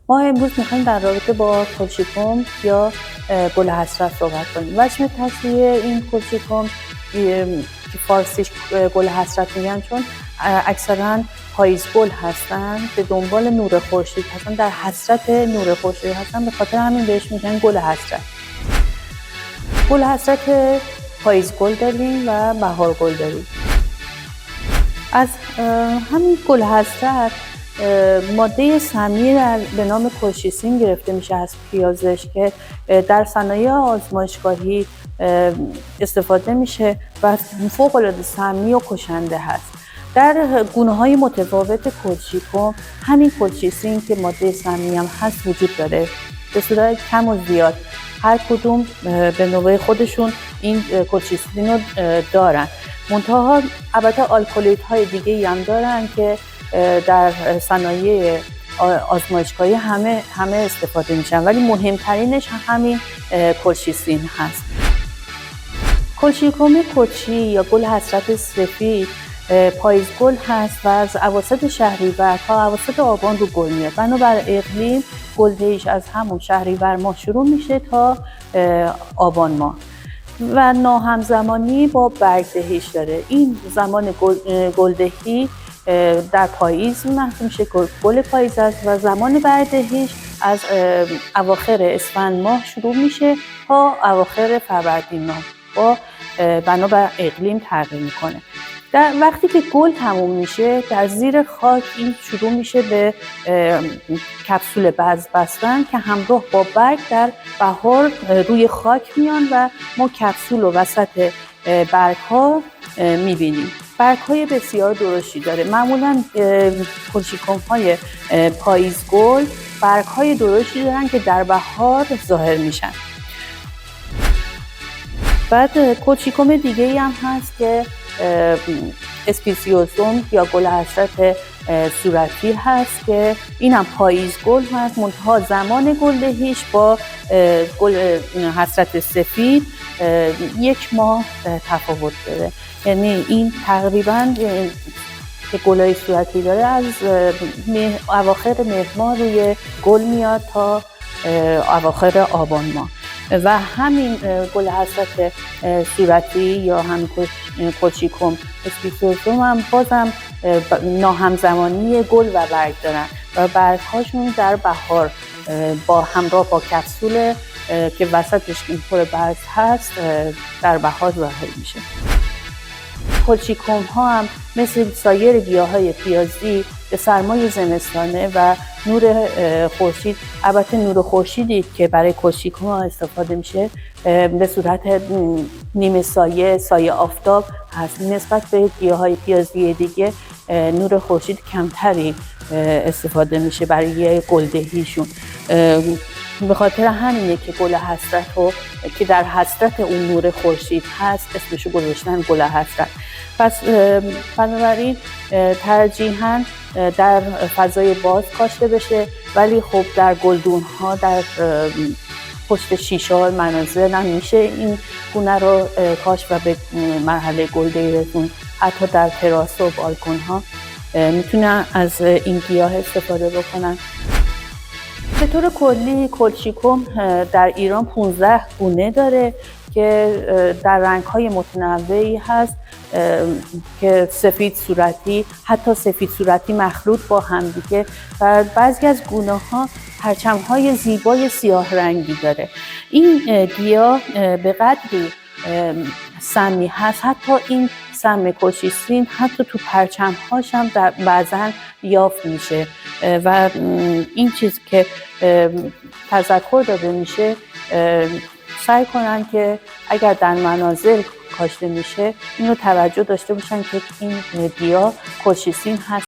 ما امروز میخوایم در رابطه با کلچیکوم یا گل حسرت صحبت کنیم. وجه تصویه این کلچیکوم که فارسیش گل حسرت میگن چون اکثرا پاییز گل هستن، به دنبال نور خورشید هستن، در حسرت نور خورشید هستن، به خاطر همین بهش میگن گل حسرت. گل حسرت پاییز گل داریم و بهار گل داریم. از همین گل حسرت ماده سمی به نام کلشیسین گرفته میشه از پیازش که در صنایع آزمایشگاهی استفاده میشه و فوق‌العاده سمی و کشنده هست. در گونه‌های متفاوت کلچیکوم همین کلشیسین که ماده سمی هم هست وجود داره به صورت کم و زیاد. هر کدوم به نوبه خودشون این کلشیسین رو دارن. منتها البته آلکالوئیدهای های دیگه هم دارن که در صنایع آزمایشگاهی همه استفاده میشن، ولی مهمترینش همین کلشیسین هست. کلچیکوم کچی یا گل حسرت سفید پاییز گل هست و از اواسط شهریور تا اواسط آبان رو گل میاد. بنابر اقلیم گلدهیش از همون شهریور ماه شروع میشه تا آبان ماه و ناهمزمانی با برگدهیش داره. این زمان گلدهی در پاییز محسوب میشه، گل پاییز است و زمان برگدهیش از اواخر اسفند ماه شروع میشه تا اواخر فروردین ماه با بنابر اقلیم تغییر میکنه. در وقتی که گل تموم میشه در زیر خاک این شروع میشه به کپسول بذر بستن که همراه با برگ در بهار روی خاک میان و ما کپسول و وسط برگ ها میبینیم. برگ های بسیار درشتی داره. معمولا کلچیکوم های پاییز گل برگ های درشتی دارن که در بهار ظاهر میشن. بعد کلچیکوم دیگه هم هست که اسپیسیوزوم یا گل حسرت صورتی هست که این هم پاییز گل هست، منتها زمان گلدهیش با گل حسرت سفید 1 ماه تفاوت داره. یعنی این تقریباً که گلای صورتی داره از اواخر مهر ماه روی گل میاد تا اواخر آبان ماه و همین گل حسرت صورتی یا هم کلچیکوم اسپیسیوزوم هم بازم ناهمزمانی گل و برگ دارن و برگ هاشون در بهار با همراه با کپسول که وسطش پر برگ هست در بهار ظاهر میشه. کلچیکوم ها هم مثل سایر گیاهای پیازی به سرمای زمستانه و نور خورشید، البته نور خورشیدی که برای کلچیکوم ها استفاده میشه به صورت نیمه سایه آفتاب هست. نسبت به گیاهای پیازی دیگه نور خورشید کمتری استفاده میشه برای گلدهیشون. به خاطر همینه که گل حسرت رو که در حسرت اون نور خورشید هست اسمشو گذاشتن گل حسرت. پس بنابراین ترجیحاً در فضای باز کاشته بشه، ولی خب در گلدون ها در پشت شیشه های منازل هم میشه این گونه رو کاشت و به مرحله گلدهی رسون. حتی در تراس و بالکن ها میتونن از این گیاه استفاده بکنن. به طور کلی کلچیکوم در ایران 15 گونه داره که در رنگ‌های متنوعی هست که سفید صورتی، حتی سفید صورتی مخلوط با هم دیگه و بعضی از گونه‌ها پرچم‌های زیبای سیاه رنگی داره. این گیاه به قدری سمی هست، حتی این سم کلشیسین حتی تو پرچم‌هاش هم بعضاً یافت میشه و این چیز که تذکر داده میشه سعی کنن که اگر در منازل کاشته میشه اینو توجه داشته باشن که این گیاه کلشیسین هست.